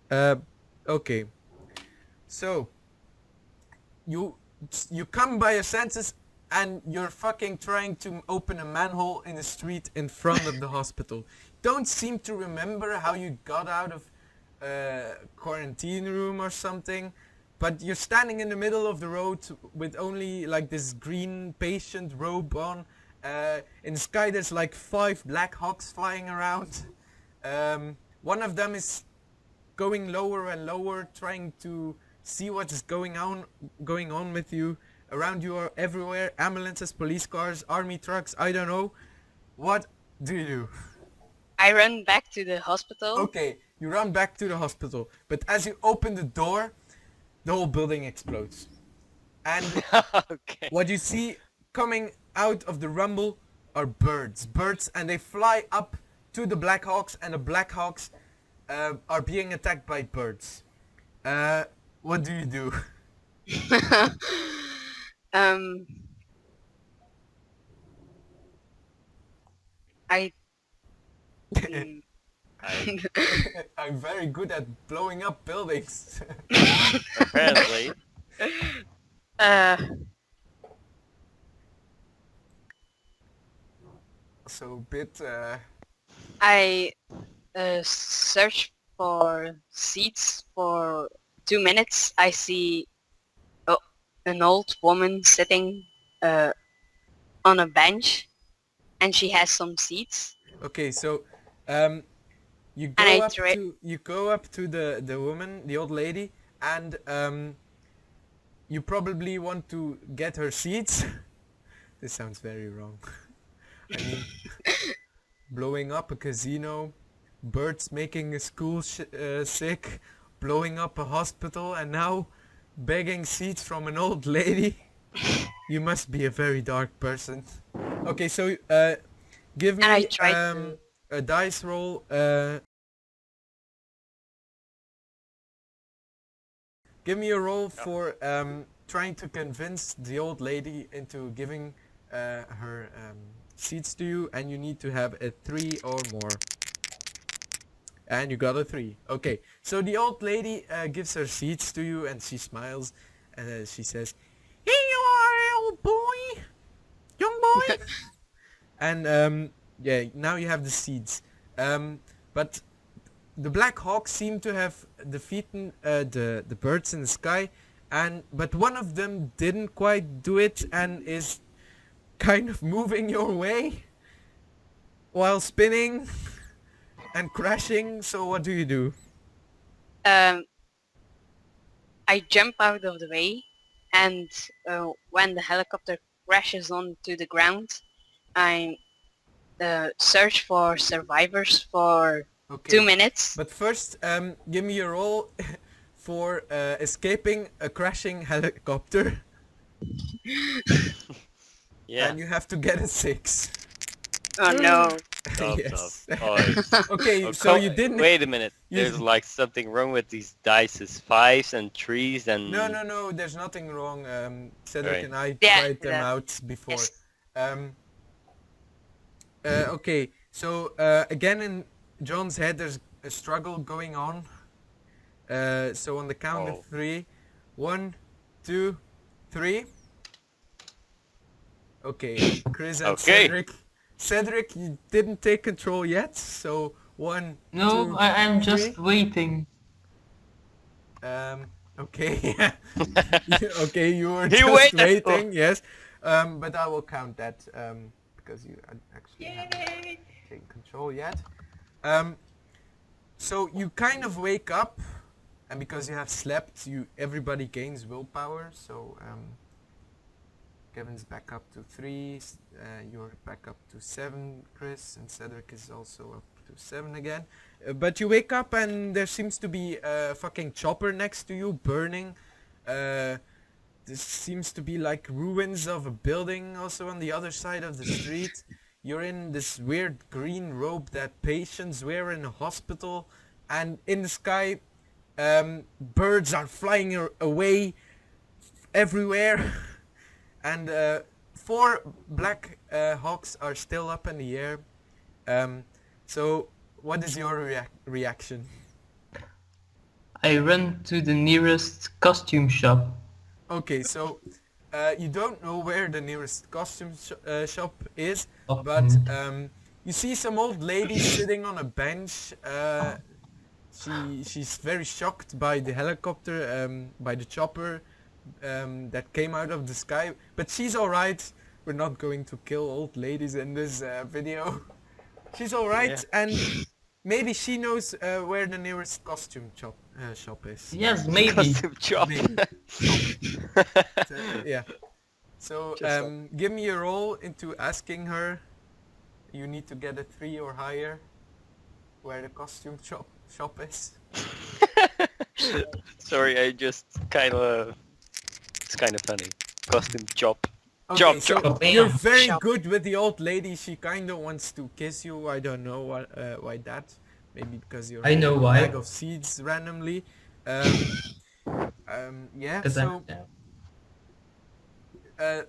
Uh, okay. So you you come by your senses and you're fucking trying to open a manhole in the street in front of the hospital. Don't seem to remember how you got out of quarantine room or something, but you're standing in the middle of the road with only like this green patient robe on. In the sky there's like 5 Black Hawks flying around. One of them is going lower and lower, trying to see what is going on with you. Around you are everywhere ambulances, police cars, army trucks. I don't know. What do you do? I run back to the hospital. Okay, you run back to the hospital, but as you open the door, the whole building explodes. And Okay. what you see coming out of the rumble are birds, and they fly up to the Blackhawks, and the Blackhawks are being attacked by birds. Uh, what do you do? um, I. mm, I I'm very good at blowing up buildings. apparently. uh, So bit. I search for seats for 2 minutes. I see oh, an old woman sitting on a bench, and she has some seats. Okay, so um, you And go I up try. to the woman, the old lady, and you probably want to get her seats. This sounds very wrong. I mean, blowing up a casino, birds making a school sick, blowing up a hospital, and now begging seats from an old lady. You must be a very dark person. Okay, so give And I me tried to. a dice roll. Give me a roll Yeah. for trying to convince the old lady into giving her seats to you, and you need to have a 3 or more. And you got a 3. Okay, so the old lady gives her seats to you, and she smiles, and she says, "Here you are, old boy, young boy." And yeah, now you have the seeds. But the Black Hawks seem to have defeated the birds in the sky, and but one of them didn't quite do it and is kind of moving your way while spinning and crashing. So what do you do? Um, I jump out of the way, and when the helicopter crashes onto the ground, I search for survivors for Okay, 2 minutes. but first, give me a roll for escaping a crashing helicopter, Yeah. and you have to get a 6. Oh no. Tough, Yes. tough. Oh, Okay, oh, so you didn't. wait a minute. You There's like something wrong with these dices. 5s and 3s and... no, there's nothing wrong. Cedric Right. and I Yeah, tried them that- out before. yes. Um, okay, so again in John's head there's a struggle going on. So on the count Oh. of 3, 1, 2, 3. Okay, Chris and Okay. Cedric. Cedric, you didn't take control yet, so 1, No, 2, I'm just 3. waiting. Okay. Okay, you were He just waited. waiting, yes. But I will count that because you actually haven't taken control yet. So you kind of wake up, and because you have slept, everybody gains willpower. So Kevin's back up to 3, you're back up to 7, Chris, and Cedric is also up to 7 again. But you wake up and there seems to be a fucking chopper next to you burning. This seems to be like ruins of a building also on the other side of the street. You're in this weird green robe that patients wear in a hospital, and in the sky birds are flying away everywhere. And 4 Black Hawks are still up in the air. So what is your reaction? I run to the nearest costume shop. Okay, so you don't know where the nearest costume shop is, Oh, but you see some old lady sitting on a bench. She's very shocked by the helicopter, by the chopper that came out of the sky. But she's alright. We're not going to kill old ladies in this video. She's alright, and maybe she knows where the nearest costume shop is. Yes, maybe. Costume chop. Maybe. Yeah. So Just give me a roll into asking her. You need to get a 3 or higher. Where the costume shop is. Sorry, I just kind of. It's kind of funny. Costume chop. Okay, Chop, so chop. you're Bam. very Shop. good with the old lady. She kind of wants to kiss you. I don't know why that. Maybe because you're I know holding a why. bag of seeds randomly. Yeah. 'Cause So I'm-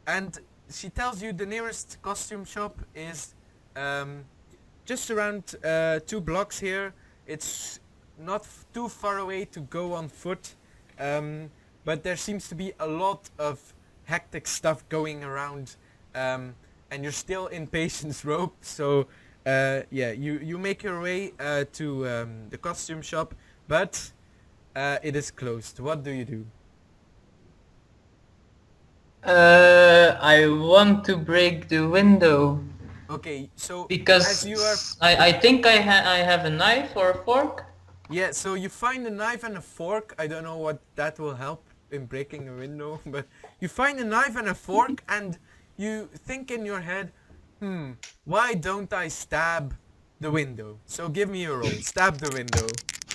and she tells you the nearest costume shop is just around 2 blocks here. It's not too far away to go on foot, but there seems to be a lot of hectic stuff going around, and you're still in patient's robe. So yeah, you make your way to the costume shop, but it is closed. What do you do? I want to break the window Okay, so because as you are I think I have a knife or a fork. yeah, so you find a knife and a fork. I don't know what that will help in breaking a window, but you find a knife and a fork and you think in your head, why don't I stab the window? So give me a roll. Stab the window.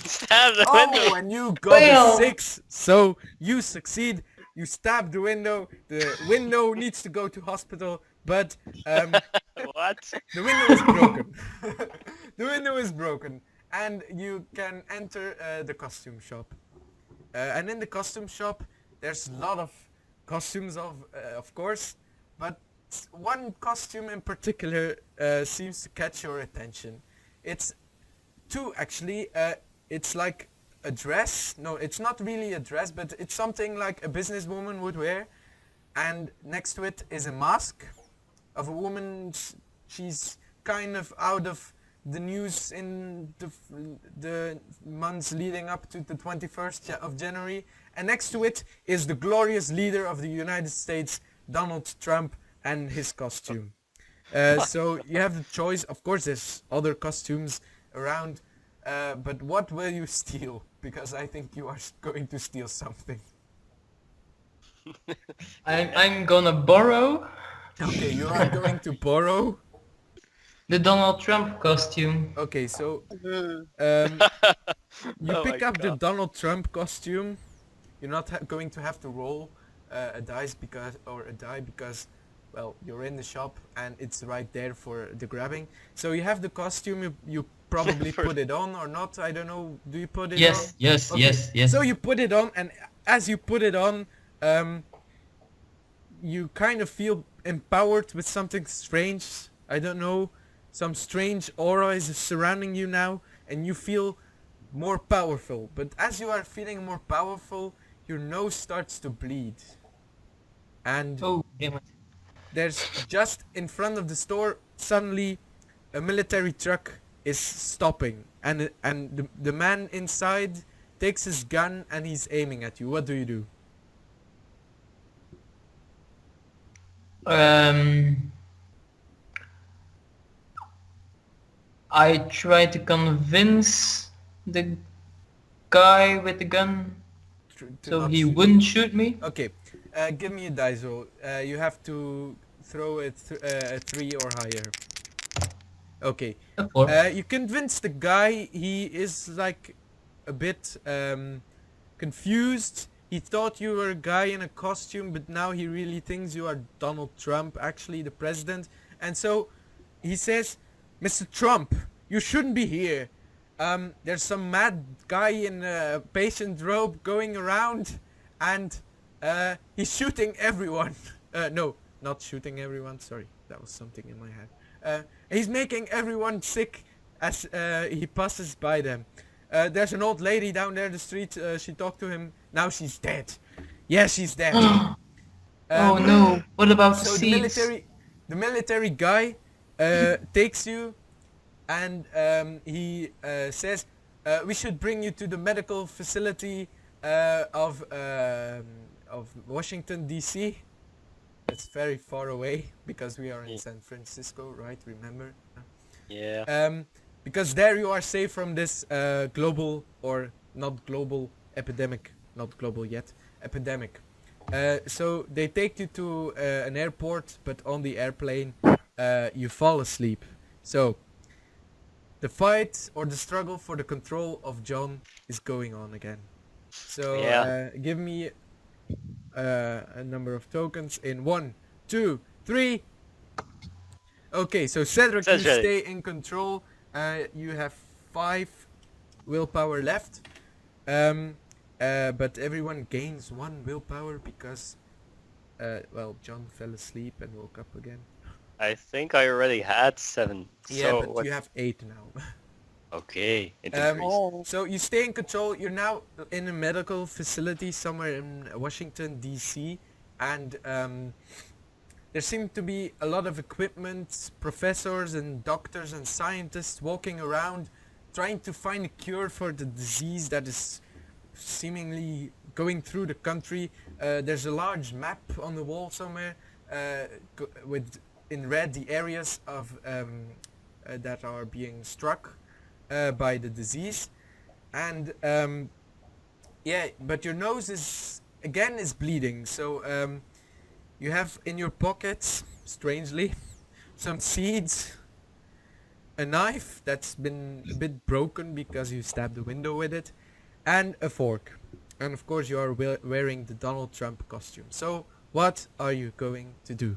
Stab the Oh, window. and you got a Fail. 6. So you succeed. You stab the window. The window needs to go to hospital, but What? the window is broken. The window is broken, and you can enter the costume shop. And in the costume shop, there's a lot of costumes of course, but one costume in particular seems to catch your attention. It's 2 actually. It's like a dress. No, it's not really a dress, but it's something like a businesswoman would wear. And next to it is a mask of a woman. She's kind of out of the news in the months leading up to the 21st of January. And next to it is the glorious leader of the United States, Donald Trump, and his costume. So you have the choice. Of course, there's other costumes around, but what will you steal? Because I think you are going to steal something. I'm gonna borrow Okay, you are going to borrow. the Donald Trump costume. Okay, so Hmm. you Oh pick my up the God. Donald Trump costume. You're not going to have to roll a die because, well, you're in the shop and it's right there for the grabbing. So you have the costume. You probably For- put it on or not. I don't know. Do you put it on? Yes, yes, Okay, yes, yes. So you put it on, and as you put it on, you kind of feel empowered with something strange. I don't know. Some strange aura is surrounding you now, and you feel more powerful. But as you are feeling more powerful, your nose starts to bleed. And Oh, damn it. there's just in front of the store, suddenly a military truck is stopping, and the man inside takes his gun and he's aiming at you. What do you do? I try to convince the guy with the gun To so not he shoot. wouldn't shoot me. Okay, give me a dice roll. You have to throw it a 3 or higher. Okay, Of course. you convince the guy. He is like a bit confused. He thought you were a guy in a costume, but now he really thinks you are Donald Trump, actually the president. And so he says, Mr. Trump, you shouldn't be here. There's some mad guy in a patient robe going around, and he's shooting everyone. No, not shooting everyone. Sorry, that was something in my head. He's making everyone sick as he passes by them. There's an old lady down there the street. She talked to him. Now she's dead. Yeah, she's dead. Oh no, what about the So seeds? the military guy takes you, and he says, "We should bring you to the medical facility of Washington D.C." That's very far away because we are in San Francisco, right? Remember? Yeah. Because there you are safe from this global or not global epidemic, not global yet, epidemic. So they take you to an airport, but on the airplane you fall asleep. So the fight or the struggle for the control of John is going on again. So Yeah. give me a number of tokens in 1, 2, 3. Okay, so Cedric, you Cedric. stay in control. You have 5 willpower left. But everyone gains 1 willpower because, well, John fell asleep and woke up again. I think I already had 7. Yeah, so but what? you have 8 now. Okay. It Um, increased. Oh. So you stay in control. You're now in a medical facility somewhere in Washington D.C. and there seem to be a lot of equipment, professors and doctors and scientists walking around trying to find a cure for the disease that is seemingly going through the country. There's a large map on the wall somewhere with in red the areas of that are being struck by the disease, and yeah, but your nose is bleeding, so you have in your pockets, strangely, some seeds, a knife that's been a bit broken because you stabbed the window with it, and a fork, and of course you are wearing the Donald Trump costume. So what are you going to do?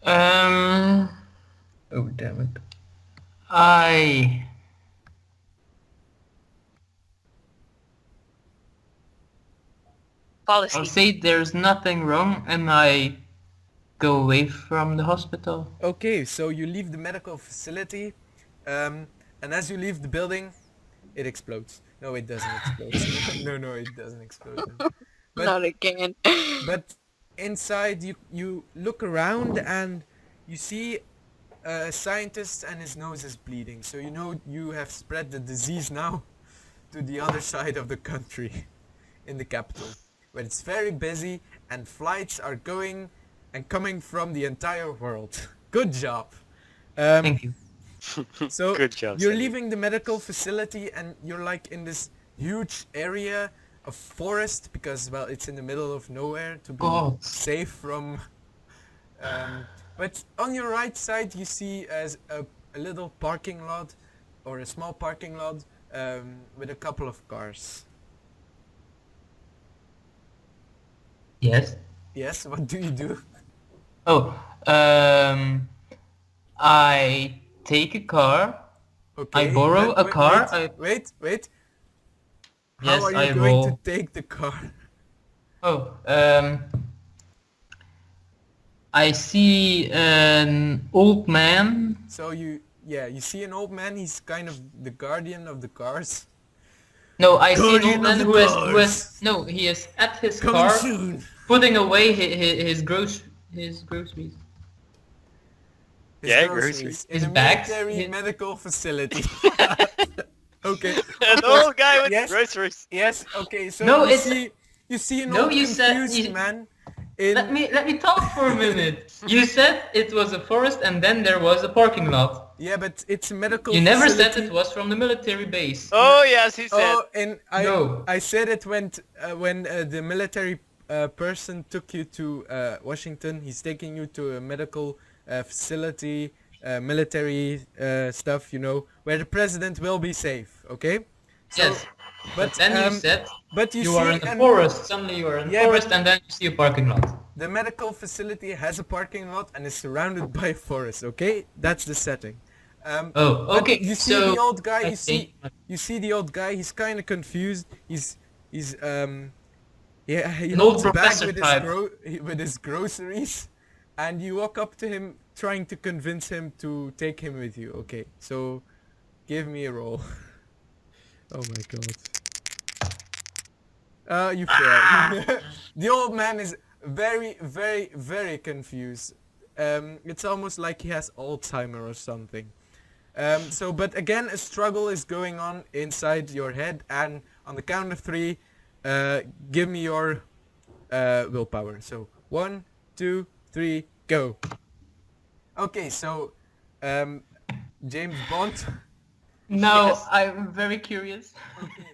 Oh damn it. I'll Policy. say there's nothing wrong and I go away from the hospital. Okay, so you leave the medical facility, and as you leave the building, it explodes. No, it doesn't explode. No, it doesn't explode. No. But, Not again. but inside, you look around and you see a scientist and his nose is bleeding. So you know you have spread the disease now to the other side of the country, in the capital, where it's very busy and flights are going and coming from the entire world. Good job. Thank you. So Good job. you're Cedric. leaving the medical facility and you're like in this huge area of forest because, well, it's in the middle of nowhere to be God. safe from. But on your right side you see as a little parking lot or a small parking lot with a couple of cars. Yes. Yes, what do you do? Oh, I take a car. Okay. borrow but a car, Wait. Yes, How are you I going to roll. take the car? Oh, I see an old man. So you see an old man, he's kind of the guardian of the cars. No, I see an Guardian old man of the who has cars. no, he is at his Coming car soon. putting away his groceries. His Yeah, groceries groceries. in His a bags, military his- medical facility. Okay. An old guy with Yes. groceries. Yes. Okay. So No, you it's- see an No, old you said confused you- man. In Let me talk for a minute. You said it was a forest and then there was a parking lot. yeah, but it's a medical. You never said facility. it was from the military base. Oh yes, he said. Oh, and No. I said it when the military person took you to Washington. He's taking you to a medical facility, military stuff, you know, where the president will be safe. Okay. So, Yes. But then you said but you you see are in the an- forest. Suddenly you are in the Yeah, forest but- and then you see a parking lot. The medical facility has a parking lot and is surrounded by a forest. Okay, that's the setting. Oh, But okay. You see so the old guy. I You see the old guy. He's kind of confused. He's yeah. He An holds old a bag professor with type. with his groceries, and you walk up to him trying to convince him to take him with you. Okay, so give me a roll. Oh my god. You fail. The old man is very, very, very confused. It's almost like he has Alzheimer or something. But again, a struggle is going on inside your head, and on the count of 3, give me your willpower. So 1, 2, 3, go. Okay, so James Bond. Now Yes. I'm very curious. Okay,